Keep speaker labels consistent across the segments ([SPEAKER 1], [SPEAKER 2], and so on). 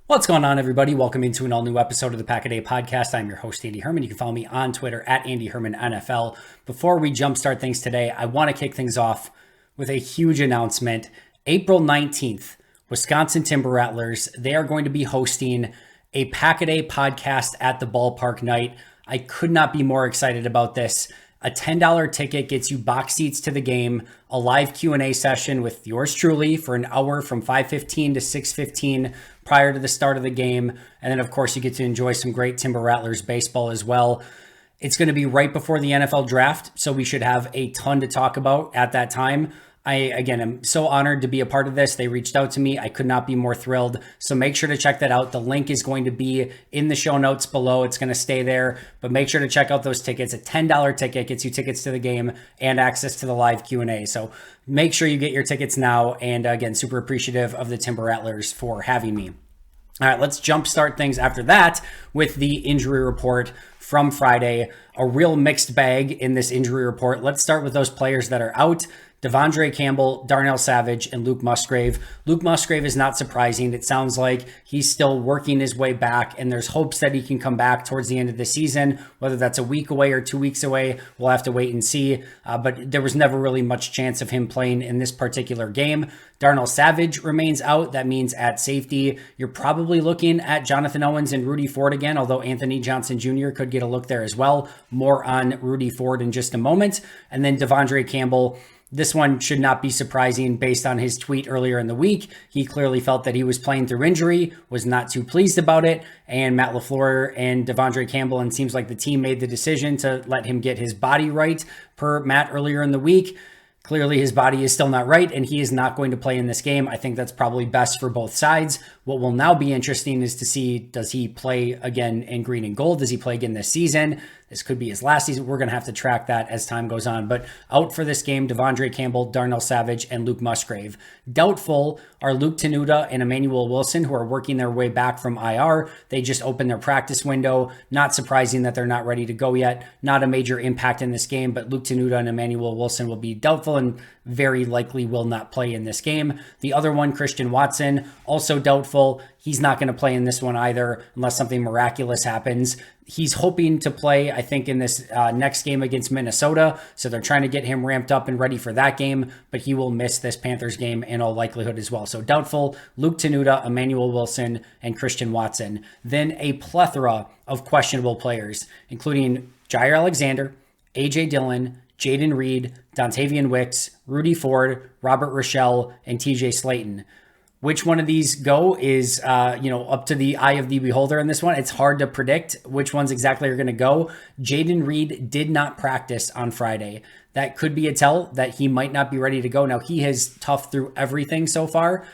[SPEAKER 1] What's going on, everybody? Welcome into an all-new episode of the Pack a Day podcast. I'm your host, Andy Herman. You can follow me on Twitter at Andy Herman NFL. Before we jumpstart things today, I want to kick things off with a huge announcement. April 19th, Wisconsin Timber Rattlers, they are going to be hosting a Pack a Day podcast at the ballpark night. I could not be more excited about this. A $10 ticket gets you box seats to the game, a live Q&A session with yours truly for an hour from 5:15 to 6:15 prior to the start of the game. And then, of course, you get to enjoy some great Timber Rattlers baseball as well. It's going to be right before the NFL draft, so we should have a ton to talk about at that time. Again, am so honored to be a part of this. They reached out to me. I could not be more thrilled. So make sure to check that out. The link is going to be in the show notes below. It's going to stay there, but make sure to check out those tickets. A $10 ticket gets you tickets to the game and access to the live Q&A. So make sure you get your tickets now. And again, super appreciative of the Timber Rattlers for having me. All right, let's jumpstart things after that with the injury report from Friday. A real mixed bag in this injury report. Let's start with those players that are out. Devondre Campbell, Darnell Savage, and Luke Musgrave. Luke Musgrave is not surprising. It sounds like he's still working his way back, and there's hopes that he can come back towards the end of the season. Whether that's a week away or 2 weeks away, we'll have to wait and see. But there was never really much chance of him playing in this particular game. Darnell Savage remains out. That means at safety, you're probably looking at Jonathan Owens and Rudy Ford again, although Anthony Johnson Jr. could get a look there as well. More on Rudy Ford in just a moment. And then Devondre Campbell. This one should not be surprising based on his tweet earlier in the week. He clearly felt that he was playing through injury, was not too pleased about it, and Matt LaFleur and Devondre Campbell, and seems like the team made the decision to let him get his body right per Matt earlier in the week. Clearly, his body is still not right, and he is not going to play in this game. I think that's probably best for both sides. What will now be interesting is to see, does he play again in green and gold? Does he play again this season? This could be his last season. We're going to have to track that as time goes on. But out for this game, Devondre Campbell, Darnell Savage, and Luke Musgrave. Doubtful are Luke Tenuta and Emmanuel Wilson, who are working their way back from IR. They just opened their practice window. Not surprising that they're not ready to go yet. Not a major impact in this game, but Luke Tenuta and Emmanuel Wilson will be doubtful and very likely will not play in this game. The other one, Christian Watson, also doubtful. He's not going to play in this one either unless something miraculous happens. He's hoping to play, I think, in this next game against Minnesota. So they're trying to get him ramped up and ready for that game, but he will miss this Panthers game in all likelihood as well. So doubtful, Luke Tenuta, Emmanuel Wilson, and Christian Watson. Then a plethora of questionable players, including Jair Alexander, AJ Dillon, Jaden Reed, Dontavian Wicks, Rudy Ford, Robert Rochelle, and TJ Slayton. Which one of these go is, up to the eye of the beholder in this one. It's hard to predict which ones exactly are going to go. Jaden Reed did not practice on Friday. That could be a tell that he might not be ready to go. Now, he has toughed through everything so far.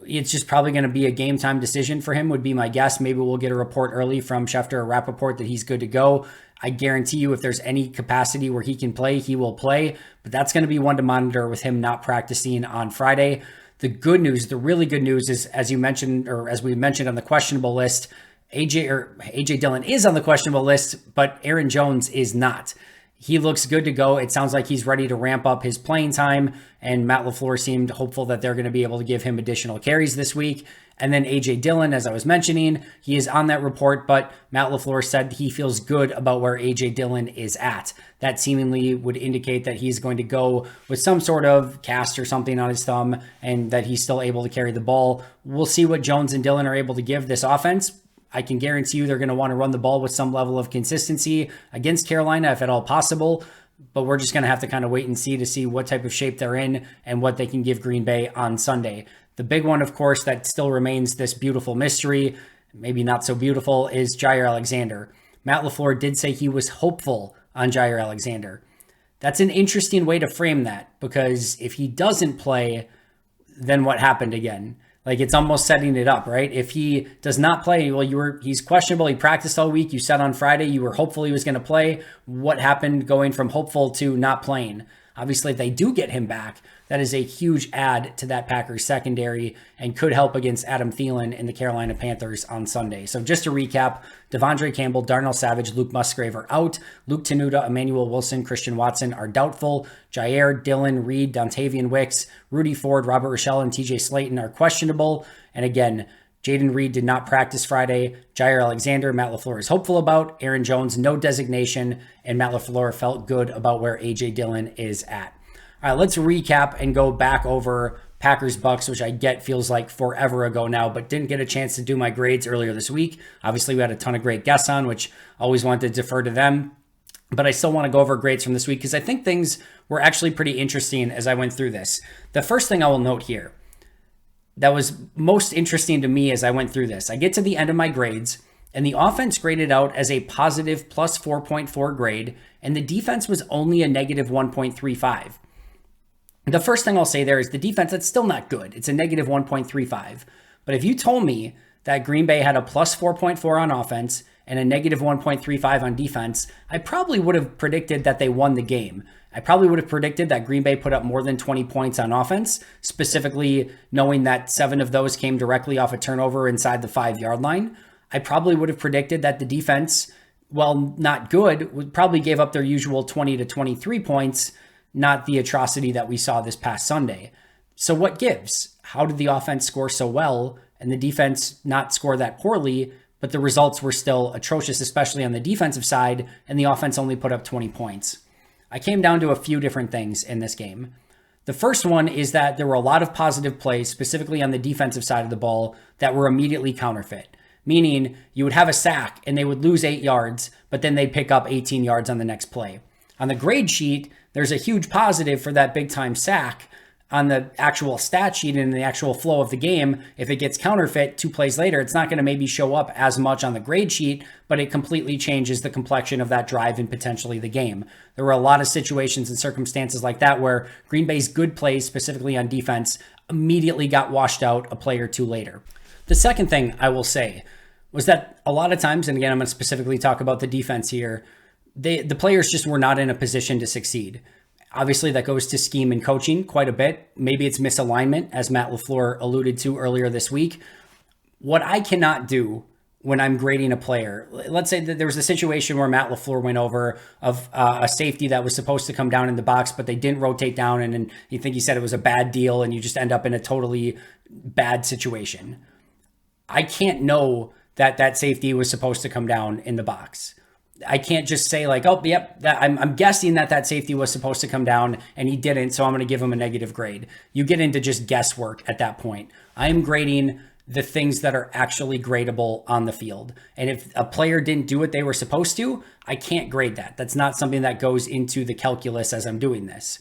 [SPEAKER 1] It's just probably going to be a game time decision for him, would be my guess. Maybe we'll get a report early from Schefter or Rappaport that he's good to go. I guarantee you if there's any capacity where he can play, he will play. But that's going to be one to monitor with him not practicing on Friday. The good news, the really good news is, as you mentioned, or as we mentioned on the questionable list, AJ Dillon is on the questionable list, but Aaron Jones is not. He looks good to go. It sounds like he's ready to ramp up his playing time, and Matt LaFleur seemed hopeful that they're going to be able to give him additional carries this week. And then AJ Dillon, as I was mentioning, he is on that report, but Matt LaFleur said he feels good about where AJ Dillon is at. That seemingly would indicate that he's going to go with some sort of cast or something on his thumb and that he's still able to carry the ball. We'll see what Jones and Dillon are able to give this offense. I can guarantee you they're going to want to run the ball with some level of consistency against Carolina, if at all possible. But we're just going to have to kind of wait and see to see what type of shape they're in and what they can give Green Bay on Sunday. The big one, of course, that still remains this beautiful mystery, maybe not so beautiful, is Jair Alexander. Matt LaFleur did say he was hopeful on Jair Alexander. That's an interesting way to frame that, because if he doesn't play, then what happened again? Like, it's almost setting it up, right? If he does not play, well, he's questionable. He practiced all week. You said on Friday you were hopeful he was going to play. What happened going from hopeful to not playing? Obviously, if they do get him back, that is a huge add to that Packers secondary and could help against Adam Thielen and the Carolina Panthers on Sunday. So just to recap, Devondre Campbell, Darnell Savage, Luke Musgrave are out. Luke Tenuta, Emmanuel Wilson, Christian Watson are doubtful. Jair, Dillon, Reed, Dontavian Wicks, Rudy Ford, Robert Rochelle, and TJ Slayton are questionable. And again, Jaden Reed did not practice Friday. Jair Alexander, Matt LaFleur is hopeful about. Aaron Jones, no designation. And Matt LaFleur felt good about where A.J. Dillon is at. All right, let's recap and go back over Packers Bucks, which I get feels like forever ago now, but didn't get a chance to do my grades earlier this week. Obviously, we had a ton of great guests on, which I always wanted to defer to them. But I still want to go over grades from this week because I think things were actually pretty interesting as I went through this. The first thing I will note here that was most interesting to me as I went through this, I get to the end of my grades and the offense graded out as a positive plus 4.4 grade, and the defense was only a negative 1.35. The first thing I'll say there is the defense, that's still not good. It's a negative 1.35. But if you told me that Green Bay had a plus 4.4 on offense and a negative 1.35 on defense, I probably would have predicted that they won the game. I probably would have predicted that Green Bay put up more than 20 points on offense, specifically knowing that 7 of those came directly off a turnover inside the 5-yard line. I probably would have predicted that the defense, while not good, probably gave up their usual 20 to 23 points, not the atrocity that we saw this past Sunday. So what gives? How did the offense score so well and the defense not score that poorly, but the results were still atrocious, especially on the defensive side, and the offense only put up 20 points? I came down to a few different things in this game. The first one is that there were a lot of positive plays, specifically on the defensive side of the ball, that were immediately counterfeit. Meaning you would have a sack and they would lose 8 yards, but then they'd pick up 18 yards on the next play. On the grade sheet, there's a huge positive for that big time sack. On the actual stat sheet and the actual flow of the game, if it gets counterfeit 2 plays later, it's not going to maybe show up as much on the grade sheet, but it completely changes the complexion of that drive and potentially the game. There were a lot of situations and circumstances like that where Green Bay's good plays, specifically on defense, immediately got washed out a play or 2 later. The second thing I will say was that a lot of times, and again, I'm going to specifically talk about the defense here, the players just were not in a position to succeed. Obviously, that goes to scheme and coaching quite a bit. Maybe it's misalignment, as Matt LaFleur alluded to earlier this week. What I cannot do when I'm grading a player, let's say that there was a situation where Matt LaFleur went over of a safety that was supposed to come down in the box, but they didn't rotate down, and you think he said it was a bad deal, and you just end up in a totally bad situation. I can't know that that safety was supposed to come down in the box. I can't just say like, oh, yep, I'm guessing that safety was supposed to come down and he didn't, so I'm going to give him a negative grade. You get into just guesswork at that point. I'm grading the things that are actually gradable on the field. And if a player didn't do what they were supposed to, I can't grade that. That's not something that goes into the calculus as I'm doing this.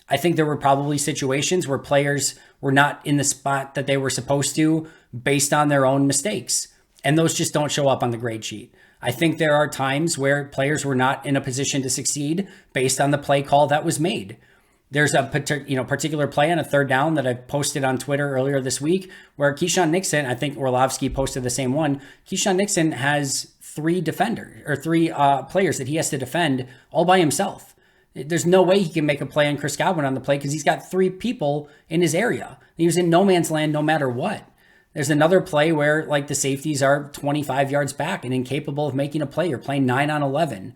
[SPEAKER 1] I think there were probably situations where players were not in the spot that they were supposed to based on their own mistakes. And those just don't show up on the grade sheet. I think there are times where players were not in a position to succeed based on the play call that was made. There's a particular play on a 3rd down that I posted on Twitter earlier this week where Keyshawn Nixon, I think Orlovsky posted the same one. Keyshawn Nixon has 3 players that he has to defend all by himself. There's no way he can make a play on Chris Godwin on the play because he's got 3 people in his area. He was in no man's land no matter what. There's another play where like the safeties are 25 yards back and incapable of making a play. You're playing 9 on 11.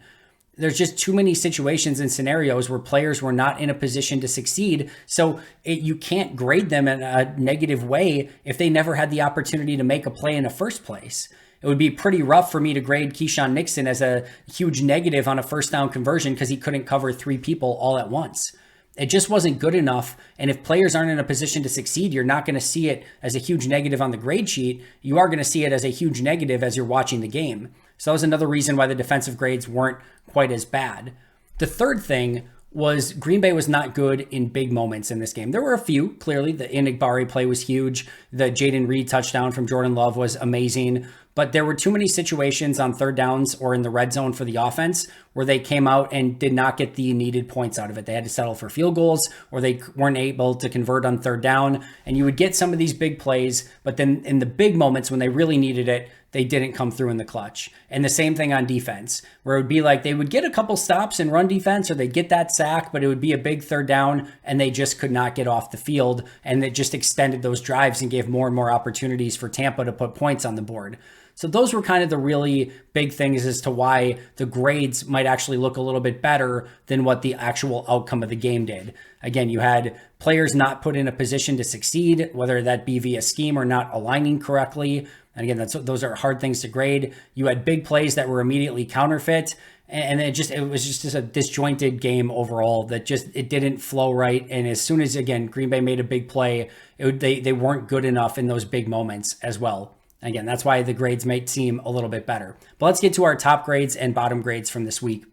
[SPEAKER 1] There's just too many situations and scenarios where players were not in a position to succeed. So you can't grade them in a negative way if they never had the opportunity to make a play in the first place. It would be pretty rough for me to grade Keyshawn Nixon as a huge negative on a 1st down conversion because he couldn't cover 3 people all at once. It just wasn't good enough. And if players aren't in a position to succeed, you're not going to see it as a huge negative on the grade sheet. You are going to see it as a huge negative as you're watching the game. So that was another reason why the defensive grades weren't quite as bad. The third thing was Green Bay was not good in big moments in this game. There were a few, clearly. The Enigbari play was huge. The Jaden Reed touchdown from Jordan Love was amazing. But there were too many situations on 3rd downs or in the red zone for the offense where they came out and did not get the needed points out of it. They had to settle for field goals or they weren't able to convert on 3rd down. And you would get some of these big plays, but then in the big moments when they really needed it, they didn't come through in the clutch. And the same thing on defense, where it would be like they would get a couple stops in run defense or they'd get that sack, but it would be a big 3rd down and they just could not get off the field. And it just extended those drives and gave more and more opportunities for Tampa to put points on the board. So those were kind of the really big things as to why the grades might actually look a little bit better than what the actual outcome of the game did. Again, you had players not put in a position to succeed, whether that be via scheme or not aligning correctly. And again, those are hard things to grade. You had big plays that were immediately counterfeit. And it was just a disjointed game overall that it didn't flow right. And as soon as, again, Green Bay made a big play, they weren't good enough in those big moments as well. Again, that's why the grades might seem a little bit better. But let's get to our top grades and bottom grades from this week.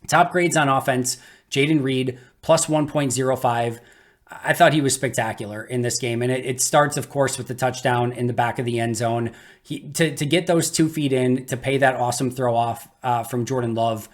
[SPEAKER 1] Top grades on offense, Jayden Reed, plus 1.05. I thought he was spectacular in this game. And it starts, of course, with the touchdown in the back of the end zone. To get those 2 feet in, to pay that awesome throw off from Jordan Love,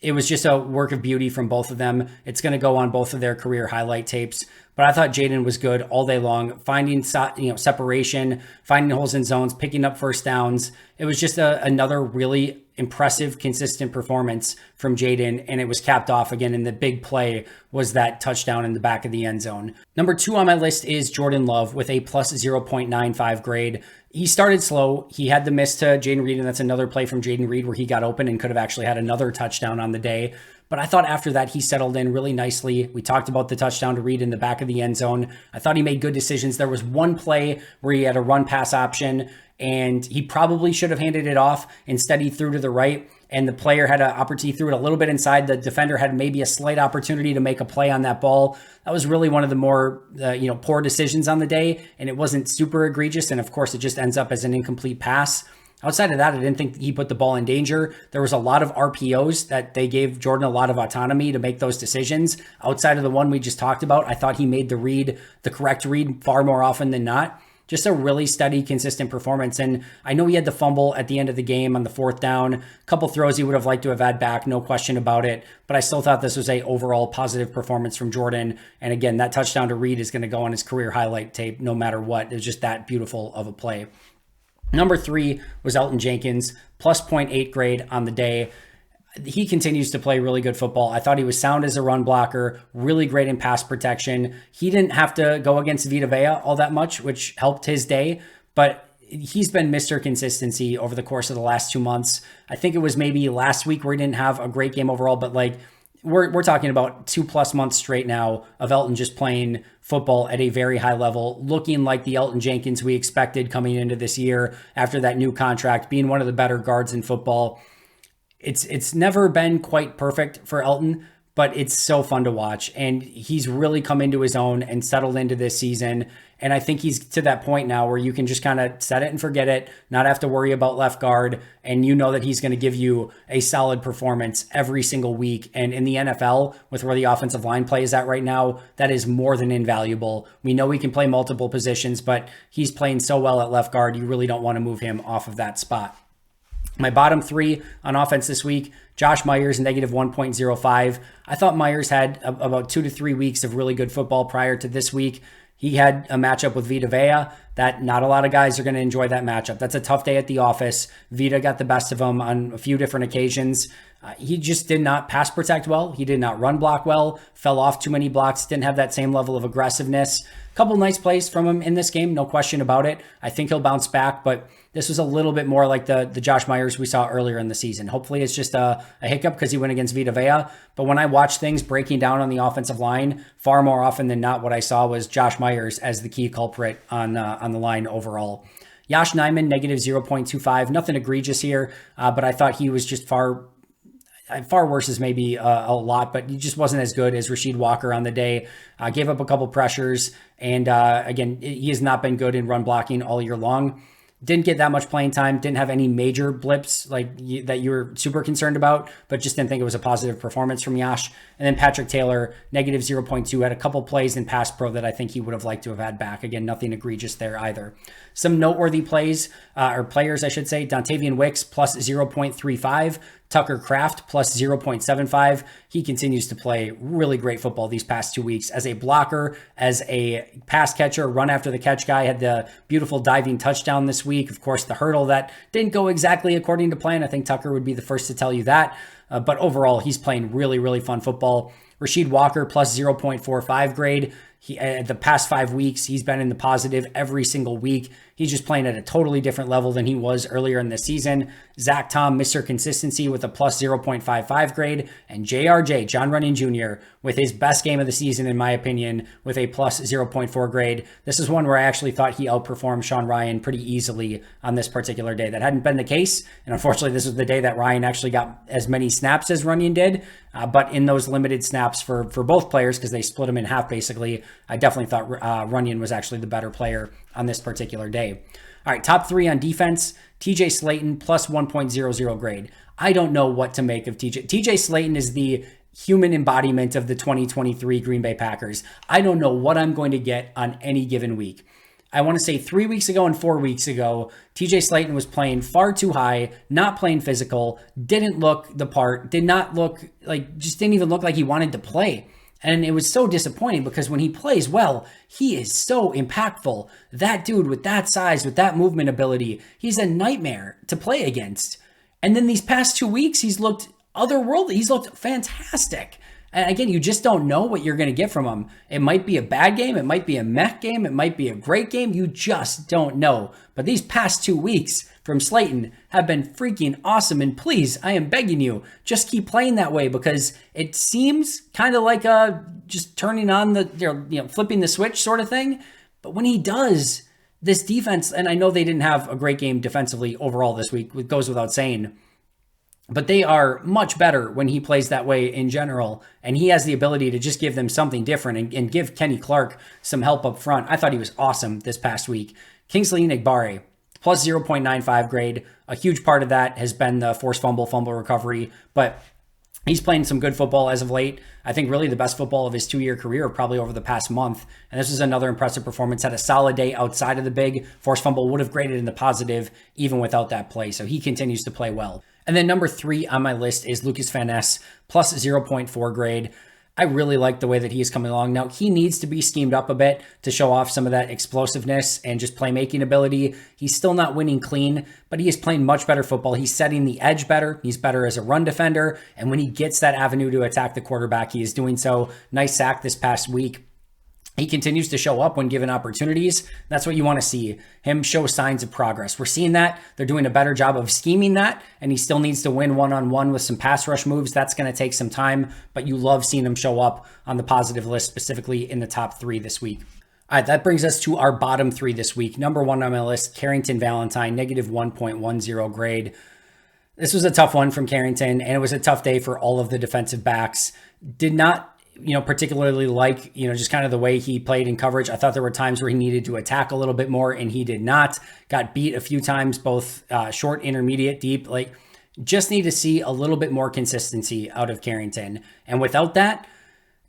[SPEAKER 1] it was just a work of beauty from both of them. It's going to go on both of their career highlight tapes. But I thought Jayden was good all day long, finding separation, finding holes in zones, picking up first downs. It was just another really impressive, consistent performance from Jayden, and it was capped off again in the big play was that touchdown in the back of the end zone. Number 2 on my list is Jordan Love with a plus 0.95 grade. He started slow. He had the miss to Jayden Reed, and that's another play from Jayden Reed where he got open and could have actually had another touchdown on the day. But I thought after that, he settled in really nicely. We talked about the touchdown to Reed in the back of the end zone. I thought he made good decisions. There was one play where he had a run pass option, and he probably should have handed it off. Instead, he threw to the right, and the player had an opportunity, threw it a little bit inside. The defender had maybe a slight opportunity to make a play on that ball. That was really one of the more poor decisions on the day, and it wasn't super egregious. And of course, it just ends up as an incomplete pass. Outside of that, I didn't think he put the ball in danger. There was a lot of RPOs that they gave Jordan a lot of autonomy to make those decisions. Outside of the one we just talked about, I thought he made the correct read far more often than not. Just a really steady, consistent performance. And I know he had the fumble at the end of the game on the 4th down. A couple throws he would have liked to have had back, no question about it. But I still thought this was a overall positive performance from Jordan. And again, that touchdown to Reed is going to go on his career highlight tape no matter what. It was just that beautiful of a play. Number 3 was Elgton Jenkins, plus 0.8 grade on the day. He continues to play really good football. I thought he was sound as a run blocker, really great in pass protection. He didn't have to go against Vita Vea all that much, which helped his day, but he's been Mr. Consistency over the course of the last 2 months. I think it was maybe last week where he didn't have a great game overall, but we're talking about 2+ months straight now of Elgton just playing football at a very high level, looking like the Elgton Jenkins we expected coming into this year after that new contract, being one of the better guards in football. It's never been quite perfect for Elgton, but it's so fun to watch. And he's really come into his own and settled into this season. And I think he's to that point now where you can just kind of set it and forget it, not have to worry about left guard. And you know that he's going to give you a solid performance every single week. And in the NFL, with where the offensive line play is at right now, that is more than invaluable. We know he can play multiple positions, but he's playing so well at left guard, you really don't want to move him off of that spot. My bottom 3 on offense this week, Josh Myers, negative 1.05. I thought Myers had about 2 to 3 weeks of really good football prior to this week. He had a matchup with Vita Vea that not a lot of guys are going to enjoy that matchup. That's a tough day at the office. Vita got the best of him on a few different occasions. He just did not pass protect well. He did not run block well, fell off too many blocks, didn't have that same level of aggressiveness. Couple nice plays from him in this game, no question about it. I think he'll bounce back, but this was a little bit more like the Josh Myers we saw earlier in the season. Hopefully it's just a hiccup because he went against Vita Vea. But when I watch things breaking down on the offensive line, far more often than not, what I saw was Josh Myers as the key culprit on the line overall. Yosh Nijman, negative 0.25. Nothing egregious here, but I thought he was just far worse is maybe a lot, but he just wasn't as good as Rasheed Walker on the day. Gave up a couple pressures, and again, he has not been good in run blocking all year long. Didn't get that much playing time, didn't have any major blips that you were super concerned about, but just didn't think it was a positive performance from Yosh. And then Patrick Taylor, negative 0.2, had a couple plays in pass pro that I think he would have liked to have had back. Again, nothing egregious there either. Some noteworthy plays, or players, I should say, Dontavian Wicks, plus 0.35. Tucker Kraft, plus 0.75. He continues to play really great football these past 2 weeks as a blocker, as a pass catcher, run after the catch guy. Had the beautiful diving touchdown this week. Of course, the hurdle that didn't go exactly according to plan. I think Tucker would be the first to tell you that. But overall, he's playing really, really fun football. Rasheed Walker, plus 0.45 grade. The past 5 weeks, he's been in the positive every single week. He's just playing at a totally different level than he was earlier in the season. Zach Tom, Mr. Consistency with a plus 0.55 grade. And JRJ, John Runyon Jr., with his best game of the season, in my opinion, with a plus 0.4 grade. This is one where I actually thought he outperformed Sean Ryan pretty easily on this particular day. That hadn't been the case. And unfortunately, this was the day that Ryan actually got as many snaps as Runyon did. But in those limited snaps for both players, because they split him in half basically, I definitely thought Runyon was actually the better player on this particular day. All right, top 3 on defense. TJ Slayton plus 1.00 grade. I don't know what to make of TJ. TJ Slayton is the human embodiment of the 2023 Green Bay Packers. I don't know what I'm going to get on any given week. I want to say 3 weeks ago and 4 weeks ago, TJ Slayton was playing far too high, not playing physical, didn't look the part, just didn't even look like he wanted to play. And it was so disappointing because when he plays well, he is so impactful. That dude with that size, with that movement ability, he's a nightmare to play against. And then these past 2 weeks, he's looked otherworldly. He's looked fantastic. And again, you just don't know what you're going to get from him. It might be a bad game. It might be a meh game. It might be a great game. You just don't know. But these past 2 weeks from Slayton have been freaking awesome. And please, I am begging you, just keep playing that way because it seems kind of like just turning on flipping the switch sort of thing. But when he does, this defense, and I know they didn't have a great game defensively overall this week, it goes without saying, but they are much better when he plays that way in general. And he has the ability to just give them something different and give Kenny Clark some help up front. I thought he was awesome this past week. Kingsley Enagbare, plus 0.95 grade. A huge part of that has been the forced fumble recovery. But he's playing some good football as of late. I think really the best football of his 2-year career, probably over the past month. And this is another impressive performance. Had a solid day outside of the big. Forced fumble would have graded in the positive even without that play. So he continues to play well. And then number 3 on my list is Lucas Van Ness, plus 0.4 grade. I really like the way that he is coming along. Now, he needs to be schemed up a bit to show off some of that explosiveness and just playmaking ability. He's still not winning clean, but he is playing much better football. He's setting the edge better. He's better as a run defender. And when he gets that avenue to attack the quarterback, he is doing so. Nice sack this past week. He continues to show up when given opportunities. That's what you want to see, him show signs of progress. We're seeing that. They're doing a better job of scheming that, and he still needs to win one-on-one with some pass rush moves. That's going to take some time, but you love seeing him show up on the positive list, specifically in the top 3 this week. All right, that brings us to our bottom 3 this week. Number 1 on my list, Carrington Valentine, negative 1.10 grade. This was a tough one from Carrington, and it was a tough day for all of the defensive backs. Did not particularly like, just kind of the way he played in coverage. I thought there were times where he needed to attack a little bit more and he did not. Got beat a few times, both short, intermediate, deep. Just need to see a little bit more consistency out of Carrington. And without that,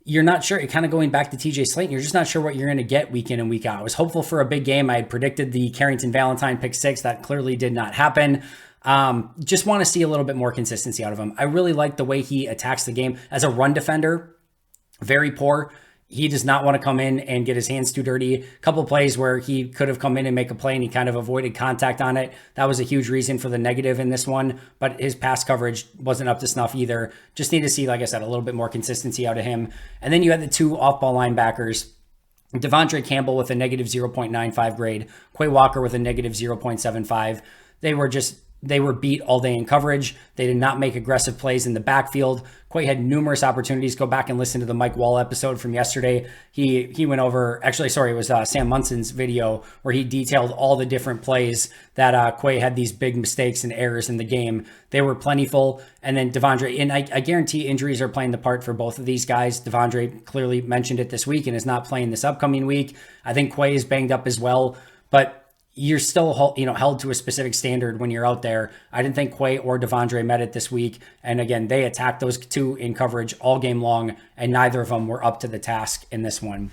[SPEAKER 1] you're not sure. You're kind of going back to TJ Slayton. You're just not sure what you're going to get week in and week out. I was hopeful for a big game. I had predicted the Carrington Valentine pick 6. That clearly did not happen. Just want to see a little bit more consistency out of him. I really like the way he attacks the game as a run defender. Very poor. He does not want to come in and get his hands too dirty. A couple of plays where he could have come in and make a play and he kind of avoided contact on it. That was a huge reason for the negative in this one, but his pass coverage wasn't up to snuff either. Just need to see, like I said, a little bit more consistency out of him. And then you had the 2 off-ball linebackers, Devondre Campbell with a negative 0.95 grade, Quay Walker with a negative 0.75. They were beat all day in coverage. They did not make aggressive plays in the backfield. Quay had numerous opportunities. Go back and listen to the Mike Wall episode from yesterday. He went over, it was Sam Munson's video where he detailed all the different plays that Quay had these big mistakes and errors in the game. They were plentiful. And then Devondre, and I guarantee injuries are playing the part for both of these guys. Devondre clearly mentioned it this week and is not playing this upcoming week. I think Quay is banged up as well, but you're still held to a specific standard when you're out there. I didn't think Quay or Devondre met it this week. And again, they attacked those 2 in coverage all game long, and neither of them were up to the task in this one.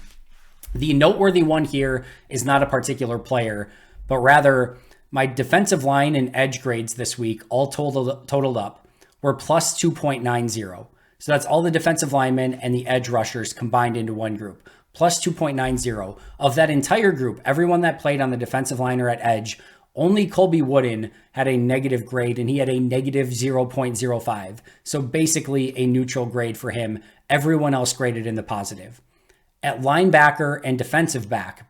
[SPEAKER 1] The noteworthy one here is not a particular player, but rather my defensive line and edge grades this week all totaled up were plus 2.90. So that's all the defensive linemen and the edge rushers combined into one group. Plus 2.90. Of that entire group, everyone that played on the defensive line or at edge, only Colby Wooden had a negative grade, and he had a negative 0.05. So basically a neutral grade for him. Everyone else graded in the positive. At linebacker and defensive back,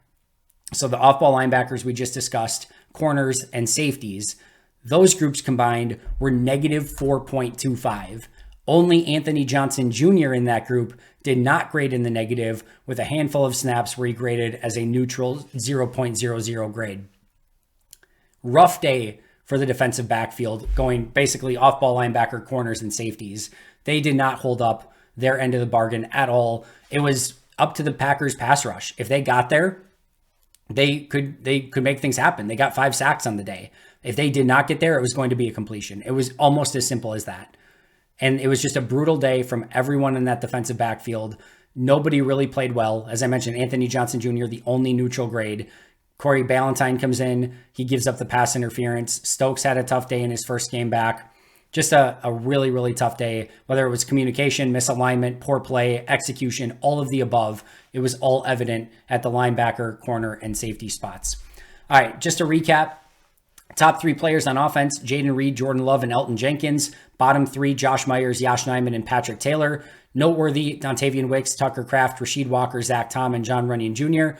[SPEAKER 1] so the off-ball linebackers we just discussed, corners and safeties, those groups combined were negative 4.25. Only Anthony Johnson Jr. in that group did not grade in the negative, with a handful of snaps where he graded as a neutral 0.00 grade. Rough day for the defensive backfield, going basically off-ball linebacker, corners, and safeties. They did not hold up their end of the bargain at all. It was up to the Packers pass rush. If they got there, they could make things happen. They got 5 sacks on the day. If they did not get there, it was going to be a completion. It was almost as simple as that. And it was just a brutal day from everyone in that defensive backfield. Nobody really played well. As I mentioned, Anthony Johnson Jr., the only neutral grade. Corey Ballantyne comes in. He gives up the pass interference. Stokes had a tough day in his first game back. Just a really, really tough day, whether it was communication, misalignment, poor play, execution, all of the above. It was all evident at the linebacker, corner, and safety spots. All right, just to recap, top 3 players on offense, Jaden Reed, Jordan Love, and Elton Jenkins. Bottom 3, Josh Myers, Yosh Nijman, and Patrick Taylor. Noteworthy, Dontavian Wicks, Tucker Kraft, Rasheed Walker, Zach Tom, and John Runyon Jr.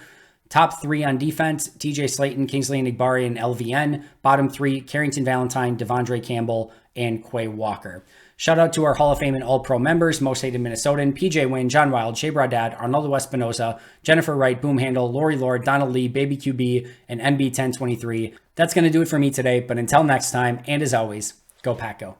[SPEAKER 1] Top 3 on defense, TJ Slayton, Kingsley Enagbare, and LVN. Bottom 3, Carrington Valentine, Devondre Campbell, and Quay Walker. Shout out to our Hall of Fame and All-Pro members, Most Hated Minnesotan, PJ Wynn, John Wild, Shea Bradad, Arnaldo Espinoza, Jennifer Wright, Boom Handle, Lori Lord, Donald Lee, Baby QB, and NB1023. That's going to do it for me today, but until next time, and as always, go Pack Go.